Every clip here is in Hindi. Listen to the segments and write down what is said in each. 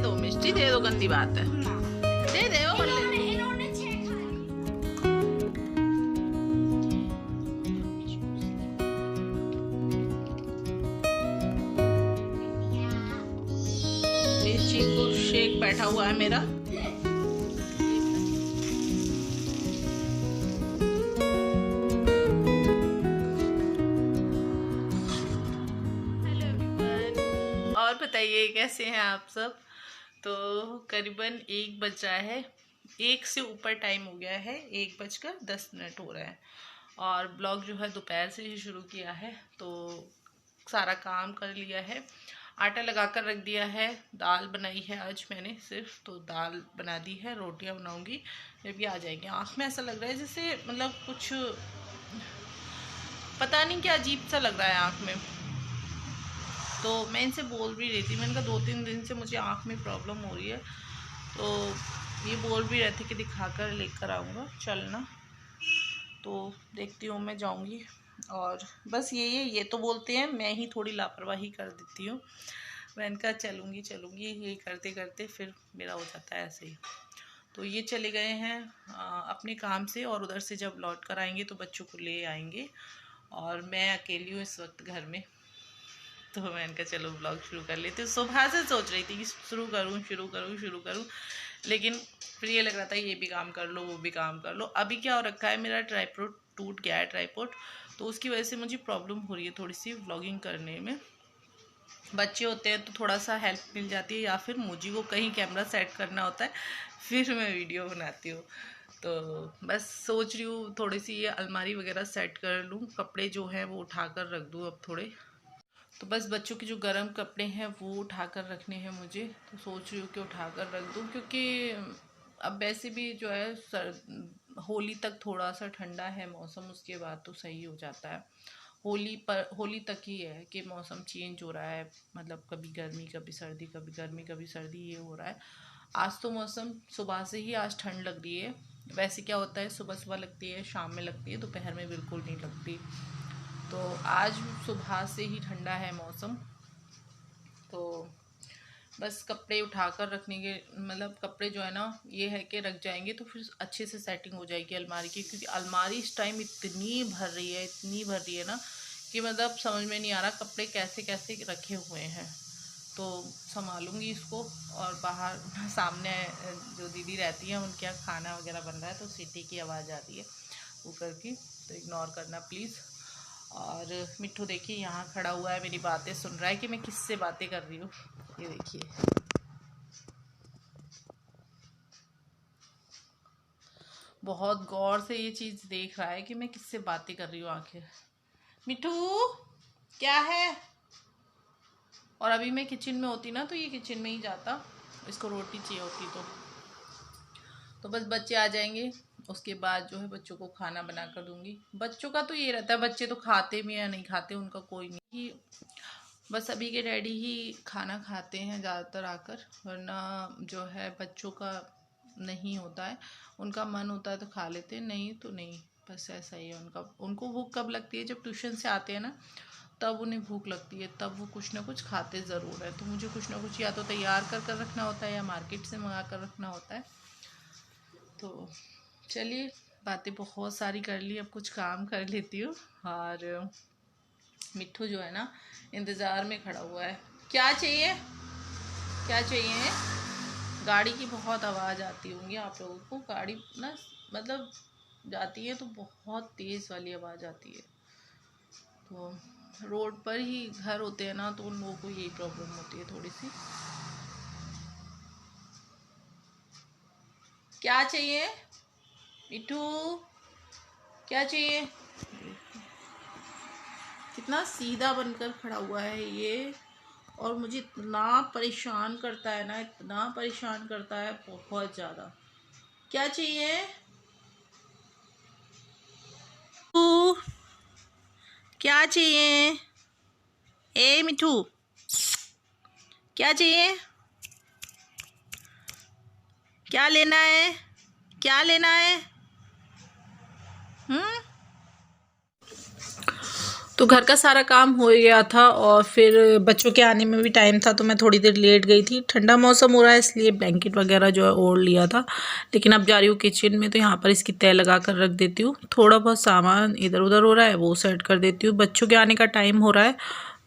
दो मिष्टी दे दो, गंदी बात है, दे दे वो चीकू शेक बैठा हुआ है मेरा। और बताइए कैसे हैं आप सब। तो करीबन 1 बज रहा है, 1 से ऊपर टाइम हो गया है, 1:10 हो रहा है। और ब्लॉग जो है दोपहर से ही शुरू किया है, तो सारा काम कर लिया है, आटा लगा कर रख दिया है, दाल बनाई है आज मैंने सिर्फ, तो दाल बना दी है, रोटियां बनाऊंगी जब भी आ जाएंगे। आँख में ऐसा लग रहा है जैसे मतलब कुछ पता नहीं क्या अजीब सा लग रहा है आँख में। तो मैं इनसे बोल भी रही थी, मैंने कहा 2-3 दिन से मुझे आँख में प्रॉब्लम हो रही है, तो ये बोल भी रहे थे कि दिखा कर लेकर आऊँगा, चलना। तो देखती हूँ, मैं जाऊँगी। और बस ये तो बोलते हैं, मैं ही थोड़ी लापरवाही कर देती हूँ। मैंने कहा चलूँगी, ये करते करते फिर मेरा हो जाता है ऐसे ही। तो ये चले गए हैं अपने काम से, और उधर से जब लौट कर आएंगे तो बच्चों को ले आएंगे, और मैं अकेली हूँ इस वक्त घर में। तो मैंने कहा चलो ब्लॉग शुरू कर लेती हूँ। सुबह से सोच रही थी कि शुरू करूँ, लेकिन फिर ये लग रहा था ये भी काम कर लो, वो भी काम कर लो। अभी क्या हो रखा है, मेरा ट्राइपॉड टूट गया है, ट्राइपॉड, तो उसकी वजह से मुझे प्रॉब्लम हो रही है थोड़ी सी व्लॉगिंग करने में। बच्चे होते हैं तो थोड़ा सा हेल्प मिल जाती है, या फिर मुझे को कहीं कैमरा सेट करना होता है, फिर मैं वीडियो बनाती हूँ। तो बस सोच रही हूँ थोड़ी सी ये अलमारी वगैरह सेट कर लूँ, कपड़े जो हैं वो उठा कर रख दूँ अब थोड़े। तो बस बच्चों के जो गर्म कपड़े हैं वो उठा कर रखने हैं मुझे, तो सोच रही हूँ कि उठा कर रख दूँ, क्योंकि अब वैसे भी जो है होली तक थोड़ा सा ठंडा है मौसम, उसके बाद तो सही हो जाता है। होली तक ही है कि मौसम चेंज हो रहा है, मतलब कभी गर्मी कभी सर्दी, कभी गर्मी कभी सर्दी, ये हो रहा है। आज तो मौसम सुबह से ही आज ठंड लग रही है। वैसे क्या होता है, सुबह सुबह लगती है, शाम में लगती है, दोपहर में बिल्कुल नहीं लगती। तो आज सुबह से ही ठंडा है मौसम। तो बस कपड़े उठाकर रखने के, मतलब कपड़े जो है ना, ये है कि रख जाएंगे तो फिर अच्छे से सेटिंग हो जाएगी अलमारी की, क्योंकि अलमारी इस टाइम इतनी भर रही है ना, कि मतलब समझ में नहीं आ रहा कपड़े कैसे कैसे रखे हुए हैं। तो संभालूंगी इसको। और बाहर सामने जो दीदी रहती है उनके यहाँ खाना वगैरह बन रहा है, तो सीटी की आवाज़ आ रही है कुकर की, तो इग्नोर करना प्लीज़। और मिट्ठू देखिए यहाँ खड़ा हुआ है, मेरी बातें सुन रहा है कि मैं किससे बातें कर रही हूँ। ये देखिए, बहुत गौर से ये चीज़ देख रहा है कि मैं किससे बातें कर रही हूँ आखिर। मिट्ठू क्या है। और अभी मैं किचन में होती ना, तो ये किचन में ही जाता, इसको रोटी चाहिए होती तो बस बच्चे आ जाएंगे, उसके बाद जो है बच्चों को खाना बना कर दूंगी। बच्चों का तो ये रहता है, बच्चे तो खाते भी या नहीं खाते उनका कोई नहीं, बस अभी के डैडी ही खाना खाते हैं ज़्यादातर आकर, वरना जो है बच्चों का नहीं होता है। उनका मन होता है तो खा लेते हैं, नहीं तो नहीं, बस ऐसा ही है उनका। उनको भूख कब लगती है, जब ट्यूशन से आते हैं ना, तब उन्हें भूख लगती है, तब वो कुछ ना कुछ खाते ज़रूर है। तो मुझे कुछ ना कुछ या तो तैयार कर कर रखना होता है, या मार्केट से मंगा कर रखना होता है। तो चलिए, बातें बहुत सारी कर ली, अब कुछ काम कर लेती हूँ। और मिट्ठू जो है ना, इंतज़ार में खड़ा हुआ है। क्या चाहिए, क्या चाहिए। गाड़ी की बहुत आवाज़ आती होंगी आप लोगों को, गाड़ी ना मतलब जाती है तो बहुत तेज़ वाली आवाज़ आती है। तो रोड पर ही घर होते हैं ना, तो उन लोगों को यही प्रॉब्लम होती है थोड़ी सी। क्या चाहिए मिट्ठू, क्या चाहिए। कितना सीधा बनकर खड़ा हुआ है ये, और मुझे इतना परेशान करता है ना, इतना परेशान करता है, बहुत ज़्यादा। क्या चाहिए क्या चाहिए, ए मिठू क्या चाहिए, क्या लेना है, क्या लेना है। तो घर का सारा काम हो गया था और फिर बच्चों के आने में भी टाइम था, तो मैं थोड़ी देर लेट गई थी। ठंडा मौसम हो रहा है इसलिए ब्लैंकेट वगैरह जो है ओढ़ लिया था। लेकिन अब जा रही हूँ किचन में, तो यहाँ पर इसकी तह लगा कर रख देती हूँ। थोड़ा बहुत सामान इधर उधर हो रहा है वो सेट कर देती हूँ। बच्चों के आने का टाइम हो रहा है,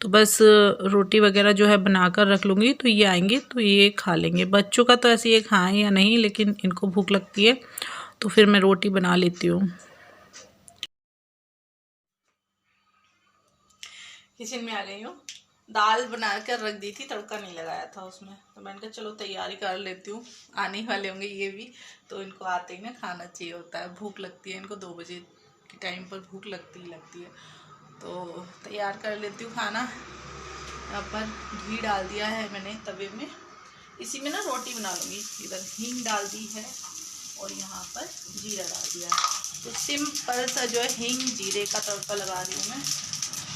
तो बस रोटी वगैरह जो है बना कर रख लूँगी, तो ये आएंगे तो ये खा लेंगे। बच्चों का तो ऐसे ये खाएँ या नहीं, लेकिन इनको भूख लगती है तो फिर मैं रोटी बना लेती हूँ। किचन में आ गई हूँ। दाल बना कर रख दी थी, तड़का नहीं लगाया था उसमें, तो मैंने कहा चलो तैयारी कर लेती हूँ। आने वाले होंगे ये भी, तो इनको आते ही ना खाना चाहिए होता है, भूख लगती है इनको 2 बजे के टाइम पर भूख लगती है। तो तैयार कर लेती हूँ खाना। यहाँ पर घी डाल दिया है मैंने तवे में, इसी में ना रोटी बना लूँगी। इधर हींग डाल दी है और यहाँ पर जीरा डाल दिया है। तो सिंपल सा जो है हींग जीरे का तड़का लगा रही हूँ मैं।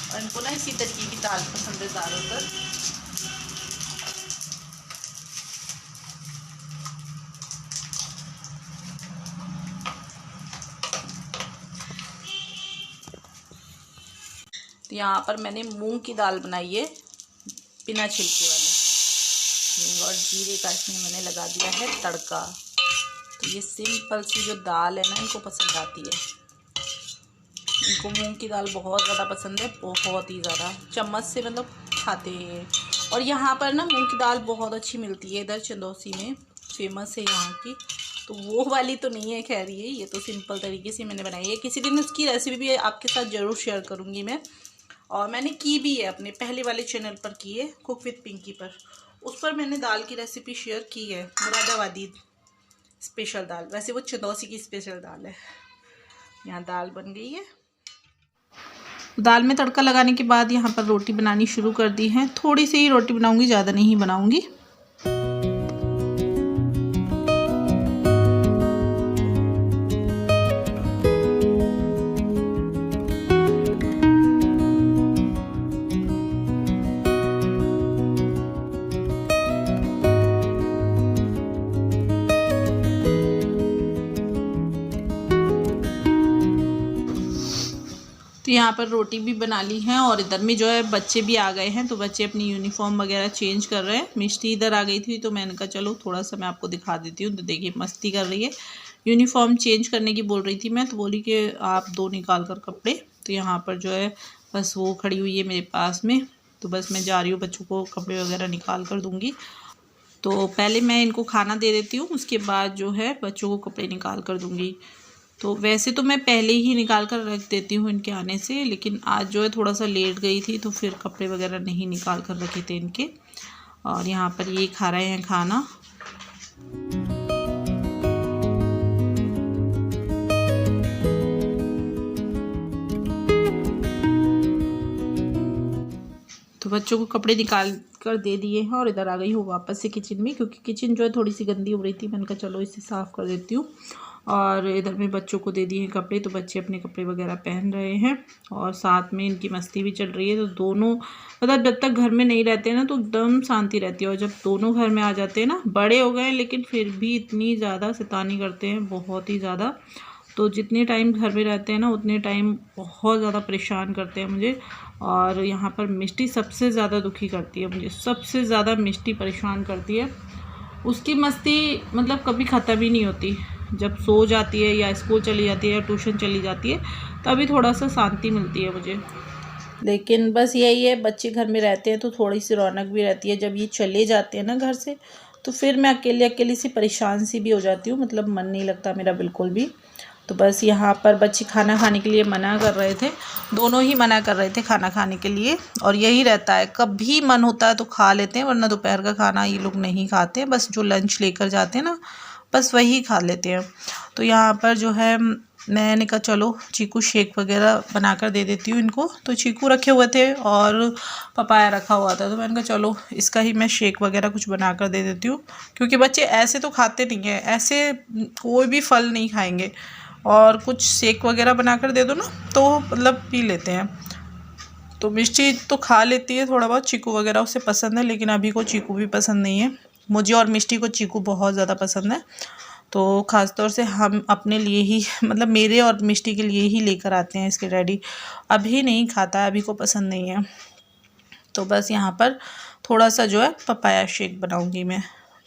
और इनको ना इसी तरीके की दाल पसंद है ज़्यादातर। तो यहाँ पर मैंने मूंग की दाल बनाई है बिना छिलके वाली। हींग और जीरे का इसमें मैंने लगा दिया है तड़का। तो ये सिंपल सी जो दाल है ना इनको पसंद आती है। इनको मूंग की दाल बहुत ज़्यादा पसंद है, बहुत ही ज़्यादा, चम्मच से मतलब खाते हैं। और यहाँ पर ना मूंग की दाल बहुत अच्छी मिलती है, इधर चंदौसी में फेमस है यहाँ की। तो वो वाली तो नहीं है खैर, ये तो सिंपल तरीके से मैंने बनाई है। किसी दिन इसकी रेसिपी भी आपके साथ ज़रूर शेयर करूँगी मैं। और मैंने की भी है अपने पहले वाले चैनल पर, की है कुक विद पिंकी पर। उस पर मैंने दाल की रेसिपी शेयर की है, मुरादाबादी स्पेशल दाल। वैसे वो चंदौसी की स्पेशल दाल है। यहाँ दाल बन गई है। दाल में तड़का लगाने के बाद यहाँ पर रोटी बनानी शुरू कर दी है। थोड़ी सी ही रोटी बनाऊंगी, ज़्यादा नहीं बनाऊंगी। तो यहाँ पर रोटी भी बना ली है और इधर में जो है बच्चे भी आ गए हैं, तो बच्चे अपनी यूनिफॉर्म वगैरह चेंज कर रहे हैं। मिष्टी इधर आ गई थी, तो मैंने कहा चलो थोड़ा सा मैं आपको दिखा देती हूँ। तो देखिए मस्ती कर रही है, यूनिफॉर्म चेंज करने की बोल रही थी मैं, तो बोली कि आप दो निकाल कर कपड़े। तो यहाँ पर जो है बस वो खड़ी हुई है मेरे पास में, तो बस मैं जा रही हूँ बच्चों को कपड़े वगैरह निकाल कर दूँगी। तो पहले मैं इनको खाना दे देती हूँ, उसके बाद जो है बच्चों को कपड़े निकाल कर दूँगी। तो वैसे तो मैं पहले ही निकाल कर रख देती हूँ इनके आने से, लेकिन आज जो है थोड़ा सा लेट गई थी, तो फिर कपड़े वगैरह नहीं निकाल कर रखे थे इनके। और यहाँ पर ये खा रहे हैं खाना। तो बच्चों को कपड़े निकाल कर दे दिए हैं और इधर आ गई हूँ वापस से किचन में, क्योंकि किचन जो है थोड़ी सी गंदी हो रही थी। मैंने कहा चलो इसे साफ़ कर देती हूँ। और इधर में बच्चों को दे दिए हैं कपड़े, तो बच्चे अपने कपड़े वगैरह पहन रहे हैं और साथ में इनकी मस्ती भी चल रही है। तो दोनों मतलब जब तक घर में नहीं रहते हैं ना तो एकदम शांति रहती है, और जब दोनों घर में आ जाते हैं ना, बड़े हो गए हैं लेकिन फिर भी इतनी ज़्यादा शैतानी करते हैं, बहुत ही ज़्यादा। तो जितने टाइम घर में रहते हैं ना उतने टाइम बहुत ज़्यादा परेशान करते हैं मुझे। और यहाँ पर मिष्टी सबसे ज़्यादा दुखी करती है मुझे, सबसे ज़्यादा मिष्टी परेशान करती है। उसकी मस्ती मतलब कभी ख़त्म ही नहीं होती। जब सो जाती है या स्कूल चली जाती है या ट्यूशन चली जाती है तभी थोड़ा सा शांति मिलती है मुझे। लेकिन बस यही है, बच्चे घर में रहते हैं तो थोड़ी सी रौनक भी रहती है। जब ये चले जाते हैं ना घर से, तो फिर मैं अकेली सी परेशान सी भी हो जाती हूँ, मतलब मन नहीं लगता मेरा बिल्कुल भी। तो बस यहाँ पर बच्चे खाना खाने के लिए मना कर रहे थे, दोनों ही मना कर रहे थे खाना खाने के लिए। और यही रहता है, कभी मन होता है तो खा लेते हैं, वरना दोपहर का खाना ये लोग नहीं खाते हैं। बस जो लंच लेकर जाते हैं ना, बस वही खा लेते हैं। तो यहाँ पर जो है मैंने कहा चलो चीकू शेक वगैरह बना कर दे देती हूँ इनको। तो चीकू रखे हुए थे और पपाया रखा हुआ था, तो मैंने कहा चलो इसका ही मैं शेक वगैरह कुछ बना कर दे देती हूँ, क्योंकि बच्चे ऐसे तो खाते नहीं हैं, ऐसे कोई भी फल नहीं खाएंगे। और कुछ शेक वगैरह बना कर दे दो ना तो मतलब पी लेते हैं। तो मिष्टी तो खा लेती है थोड़ा बहुत, चीकू वगैरह उसे पसंद है, लेकिन अभी को चीकू भी पसंद नहीं है मुझे, और मिष्टी को चीकू बहुत ज़्यादा पसंद है। तो ख़ास तौर से हम अपने लिए ही मतलब मेरे और मिष्टी के लिए ही लेकर आते हैं इसके डैडी। अभी नहीं खाता है, अभी को पसंद नहीं है। तो बस यहाँ पर थोड़ा सा जो है पपाया शेक बनाऊँगी मैं।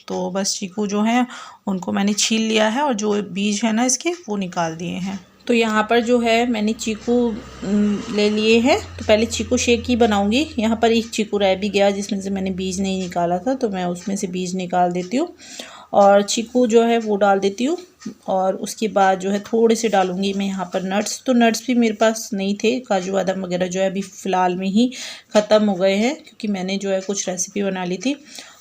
तो बस चीकू जो है उनको मैंने छील लिया है और जो बीज है ना इसके वो निकाल दिए हैं। तो यहाँ पर जो है मैंने चीकू ले लिए हैं। तो पहले चीकू शेक ही बनाऊँगी। यहाँ पर एक चीकू रह भी गया जिसमें से मैंने बीज नहीं निकाला था, तो मैं उसमें से बीज निकाल देती हूँ और चीकू जो है वो डाल देती हूँ। और उसके बाद जो है थोड़े से डालूँगी मैं यहाँ पर नट्स। तो नट्स भी मेरे पास नहीं थे, काजू बादाम वगैरह जो है अभी फ़िलहाल में ही ख़त्म हो गए हैं क्योंकि मैंने जो है कुछ रेसिपी बना ली थी।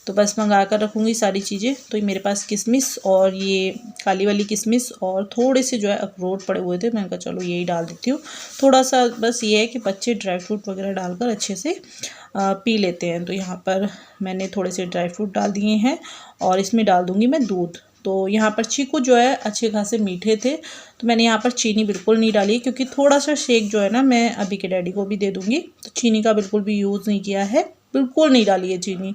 तो बस मंगा कर रखूँगी सारी चीज़ें। तो मेरे पास किशमिश और ये काली वाली किशमिश और थोड़े से जो है अखरोट पड़े हुए थे, मैंने कहा चलो यही डाल देती हूँ। थोड़ा सा बस ये है कि बच्चे ड्राई फ्रूट वगैरह डालकर अच्छे से पी लेते हैं। तो यहाँ पर मैंने थोड़े से ड्राई फ्रूट डाल दिए हैं और इसमें डाल दूँगी मैं दूध। तो यहाँ पर चीकू जो है अच्छे खासे मीठे थे, तो मैंने यहाँ पर चीनी बिल्कुल नहीं डाली क्योंकि थोड़ा सा शेक जो है ना मैं अभी के डैडी को भी दे दूँगी। तो चीनी का बिल्कुल भी यूज़ नहीं किया है, बिल्कुल नहीं डाली है चीनी।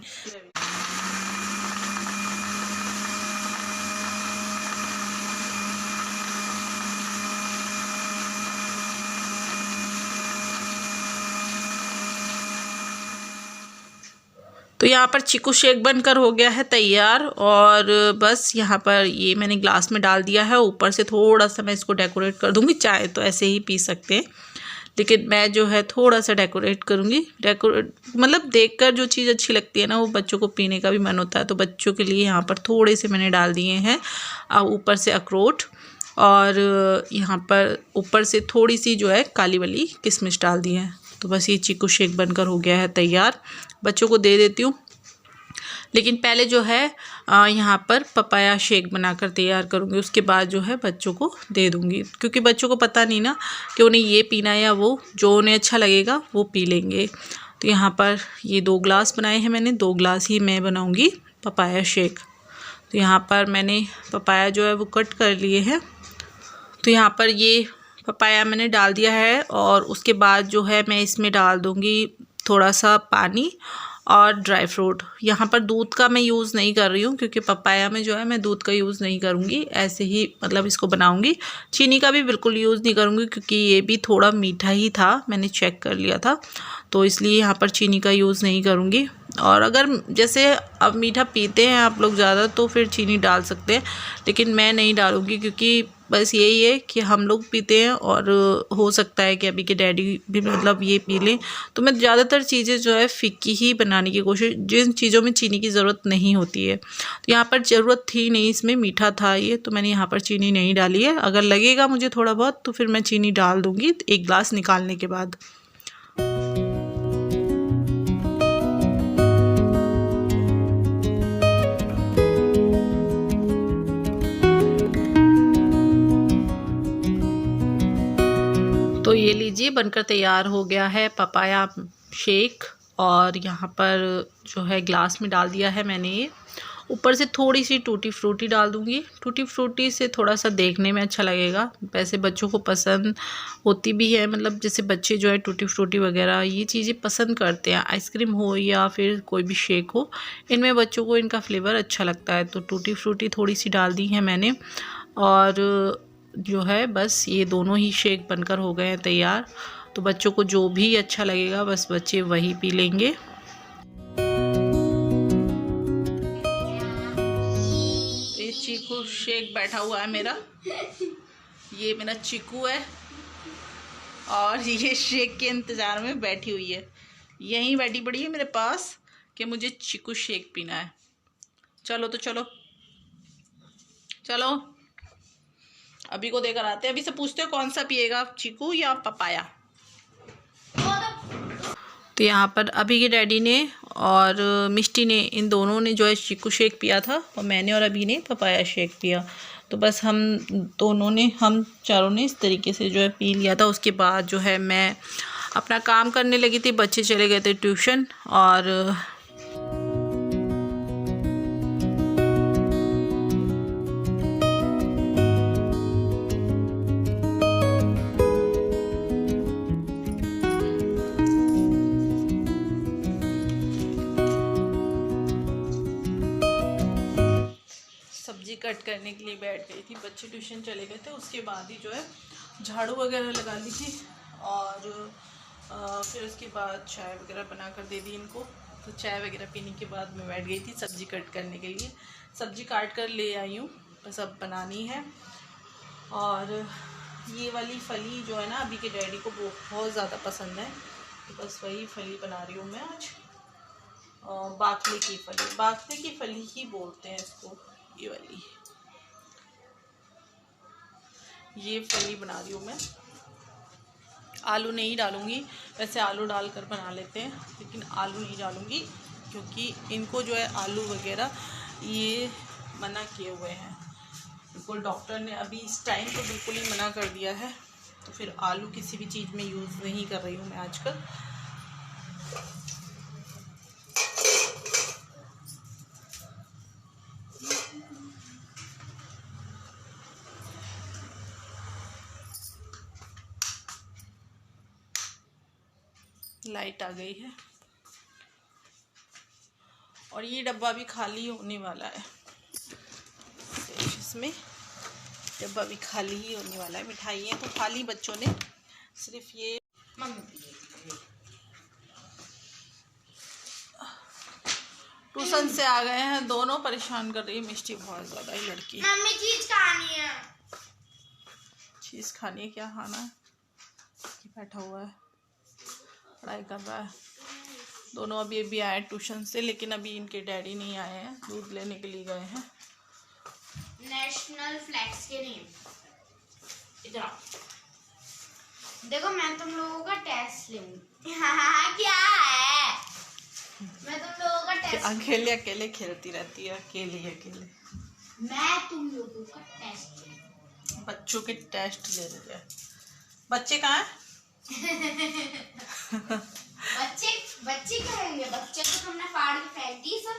तो यहाँ पर चीकू शेक बनकर हो गया है तैयार और बस यहाँ पर ये मैंने ग्लास में डाल दिया है। ऊपर से थोड़ा सा मैं इसको डेकोरेट कर दूँगी, चाहे तो ऐसे ही पी सकते हैं, लेकिन मैं जो है थोड़ा सा डेकोरेट करूँगी। डेकोरेट मतलब देखकर जो चीज़ अच्छी लगती है ना वो बच्चों को पीने का भी मन होता है। तो बच्चों के लिए यहाँ पर थोड़े से मैंने डाल दिए हैं ऊपर से अखरोट और यहाँ पर ऊपर से थोड़ी सी जो है काली वाली किशमिश डाल दी है। तो बस ये चीकू शेक बनकर हो गया है तैयार, बच्चों को दे देती हूँ। लेकिन पहले जो है यहाँ पर पपाया शेक बनाकर तैयार करूँगी, उसके बाद जो है बच्चों को दे दूँगी क्योंकि बच्चों को पता नहीं ना कि उन्हें ये पीना है या वो, जो उन्हें अच्छा लगेगा वो पी लेंगे। तो यहाँ पर ये 2 ग्लास बनाए हैं मैंने, 2 ग्लास ही मैं बनाऊँगी पपाया शेक। तो यहाँ पर मैंने पपाया जो है वो कट कर लिए हैं। तो यहाँ पर ये पपाया मैंने डाल दिया है और उसके बाद जो है मैं इसमें डाल दूँगी थोड़ा सा पानी और ड्राई फ्रूट। यहाँ पर दूध का मैं यूज़ नहीं कर रही हूँ क्योंकि पपाया में जो है मैं दूध का यूज़ नहीं करूँगी, ऐसे ही मतलब इसको बनाऊँगी। चीनी का भी बिल्कुल यूज़ नहीं करूँगी क्योंकि ये भी थोड़ा मीठा ही था, मैंने चेक कर लिया था, तो इसलिए यहाँ पर चीनी का यूज़ नहीं करूँगी। और अगर जैसे अब मीठा पीते हैं आप लोग ज़्यादा तो फिर चीनी डाल सकते हैं, लेकिन मैं नहीं डालूँगी क्योंकि बस यही है कि हम लोग पीते हैं और हो सकता है कि अभी के डैडी भी मतलब ये पी लें। तो मैं ज़्यादातर चीज़ें जो है फीकी ही बनाने की कोशिश, जिन चीज़ों में चीनी की ज़रूरत नहीं होती है। तो यहाँ पर ज़रूरत थी नहीं, इसमें मीठा था ये, तो मैंने यहाँ पर चीनी नहीं डाली है। अगर लगेगा मुझे थोड़ा बहुत तो फिर मैं चीनी डाल दूँगी 1 ग्लास निकालने के बाद। तो ये लीजिए बनकर तैयार हो गया है पपाया शेक और यहाँ पर जो है ग्लास में डाल दिया है मैंने ये। ऊपर से थोड़ी सी टूटी फ्रूटी डाल दूँगी। टूटी फ्रूटी से थोड़ा सा देखने में अच्छा लगेगा, वैसे बच्चों को पसंद होती भी है, मतलब जैसे बच्चे जो है टूटी फ्रूटी वगैरह ये चीज़ें पसंद करते हैं, आइसक्रीम हो या फिर कोई भी शेक हो, इनमें बच्चों को इनका फ्लेवर अच्छा लगता है। तो टूटी फ्रूटी थोड़ी सी डाल दी है मैंने और जो है बस ये दोनों ही शेक बनकर हो गए हैं तैयार। तो बच्चों को जो भी अच्छा लगेगा बस बच्चे वही पी लेंगे। ये चीकू शेक बैठा हुआ है मेरा, ये मेरा चीकू है और ये शेक के इंतज़ार में बैठी हुई है, यहीं बैठी पड़ी है मेरे पास कि मुझे चीकू शेक पीना है। चलो तो चलो चलो अभी को देकर आते हैं। अभी से पूछते हो कौन सा पिएगा, चीकू या पपाया। तो यहाँ पर अभी के डैडी ने और मिष्टी ने, इन दोनों ने जो है चीकू शेक पिया था और मैंने और अभी ने पपाया शेक पिया। तो बस हम चारों ने इस तरीके से जो है पी लिया था। उसके बाद जो है मैं अपना काम करने लगी थी, बच्चे चले गए थे ट्यूशन और सब्जी कट करने के लिए बैठ गई थी। बच्चे ट्यूशन चले गए थे, उसके बाद ही जो है झाड़ू वगैरह लगा ली थी और फिर उसके बाद चाय वगैरह बना कर दे दी इनको। तो चाय वगैरह पीने के बाद मैं बैठ गई थी सब्ज़ी कट करने के लिए। सब्ज़ी काट कर ले आई हूँ, बस अब बनानी है। और ये वाली फली जो है ना, अभी के डैडी को बहुत ज़्यादा पसंद है, तो बस वही फली बना रही हूँ मैं आज। बाखले की फली, बाखले की फली ही बोलते हैं इसको। ये वाली, ये फली बना रही हूँ मैं। आलू नहीं डालूँगी, वैसे आलू डालकर बना लेते हैं, लेकिन आलू नहीं डालूँगी क्योंकि इनको जो है आलू वगैरह ये मना किए हुए हैं। बिल्कुल डॉक्टर ने अभी इस टाइम तो बिल्कुल ही मना कर दिया है, तो फिर आलू किसी भी चीज़ में यूज़ नहीं कर रही हूँ मैं आजकल। लाइट आ गई है और ये डब्बा भी खाली होने वाला है। इसमें डब्बा भी खाली ही होने वाला है। मिठाइयाँ तो खा ली बच्चों ने, सिर्फ ये ट्यूशन से आ गए हैं दोनों, परेशान कर रही है मिष्टी बहुत ज़्यादा ही लड़की। मम्मी चीज़ खानी है। चीज़ खानी है, क्या खाना है? बैठा हुआ है, पढ़ाई कर रहा है। दोनों अभी आए ट्यूशन से, लेकिन अभी इनके डैडी नहीं आए हैं, दूध लेने के लिए गए हैं। नेशनल फ्लैग्स के नेम। इधर देखो, मैं तुम लोगों का टेस्ट लूंगी। क्या है? मैं तुम लोगों का टेस्ट। अकेले अकेले खेलती रहती है, अकेले। मैं तुम लोगों का टेस्ट, बच्चों के टेस्ट ले रही है। बच्चे कहाँ हैं? बच्चे करेंगे, बच्चे तो तुमने फाड़ के फेंक दी सब।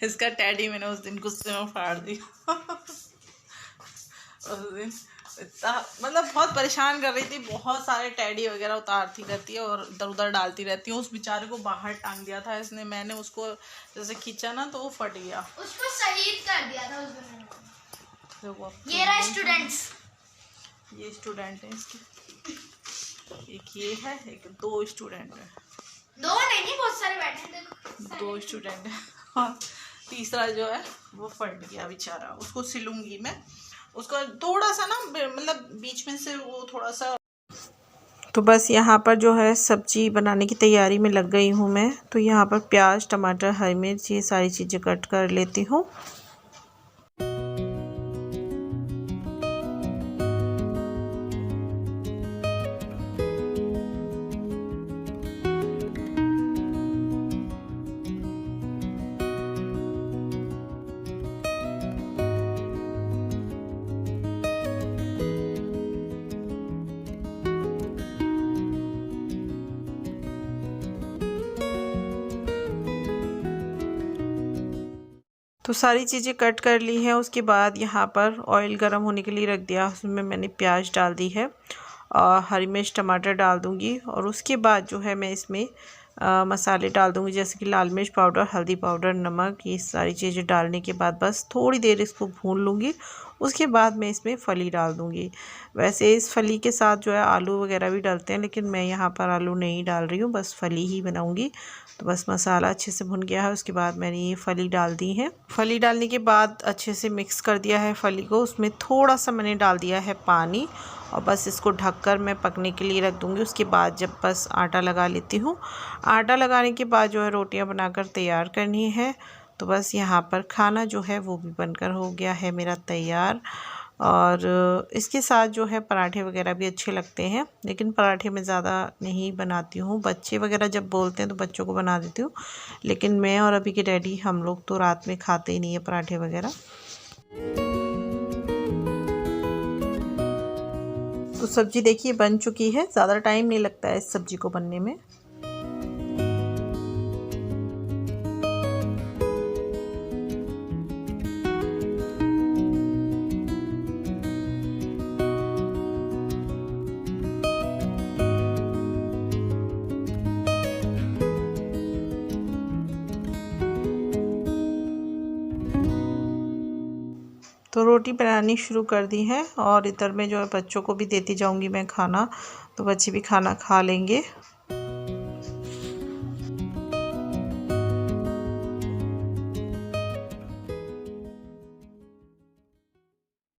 इसका टैडी मैंने उस दिन गुस्से में फाड़ दी। उस दिन इतना मतलब बहुत परेशान कर रही थी, बहुत सारे टैडी वगैरह उतारती रहती है और इधर उधर डालती रहती है। उस बेचारे को बाहर टांग दिया था इसने, मैंने उसको जैसे खींचा ना तो वो फट गया। उसको शहीद कर दिया था उस दिन। तो ये रहा स्टूडेंट्स, ये स्टूडेंट है इसके, एक ये है, एक दो स्टूडेंट है। दो नहीं, बहुत सारे बैठे हैं, देखो दो स्टूडेंट है। हाँ, तीसरा जो है वो फट गया बेचारा, उसको सिलूंगी मैं। उसको थोड़ा सा ना मतलब बीच में से वो थोड़ा सा। तो बस यहाँ पर जो है सब्जी बनाने की तैयारी में लग गई हूँ मैं। तो यहाँ पर प्याज, टमाटर, हरी मिर्च, ये सारी चीज़ें कट कर लेती हूँ। तो सारी चीज़ें कट कर ली हैं। उसके बाद यहाँ पर ऑयल गरम होने के लिए रख दिया, उसमें मैंने प्याज डाल दी है और हरी मिर्च, टमाटर डाल दूँगी। और उसके बाद जो है मैं इसमें मसाले डाल दूँगी, जैसे कि लाल मिर्च पाउडर, हल्दी पाउडर, नमक। ये सारी चीज़ें डालने के बाद बस थोड़ी देर इसको भून लूँगी। उसके बाद मैं इसमें फली डाल दूँगी। वैसे इस फली के साथ जो है आलू वगैरह भी डालते हैं, लेकिन मैं यहाँ पर आलू नहीं डाल रही हूँ, बस फली ही बनाऊँगी। तो बस मसाला अच्छे से भुन गया है, उसके बाद मैंने ये फली डाल दी है। फली डालने के बाद अच्छे से मिक्स कर दिया है फली को। उसमें थोड़ा सा मैंने डाल दिया है पानी और बस इसको ढककर मैं पकने के लिए रख दूँगी। उसके बाद जब बस आटा लगा लेती हूँ, आटा लगाने के बाद जो है रोटियाँ बनाकर तैयार करनी है। तो बस यहाँ पर खाना जो है वो भी बनकर हो गया है मेरा तैयार। और इसके साथ जो है पराठे वगैरह भी अच्छे लगते हैं, लेकिन पराठे मैं ज़्यादा नहीं बनाती हूँ। बच्चे वगैरह जब बोलते हैं तो बच्चों को बना देती हूँ, लेकिन मैं और अभी के डैडी हम लोग तो रात में खाते ही नहीं है पराठे वगैरह। तो सब्ज़ी देखिए बन चुकी है, ज़्यादा टाइम नहीं लगता है इस सब्ज़ी को बनने में। तो रोटी बनानी शुरू कर दी है और इधर में जो है बच्चों को भी देती जाऊंगी मैं खाना, तो बच्चे भी खाना खा लेंगे।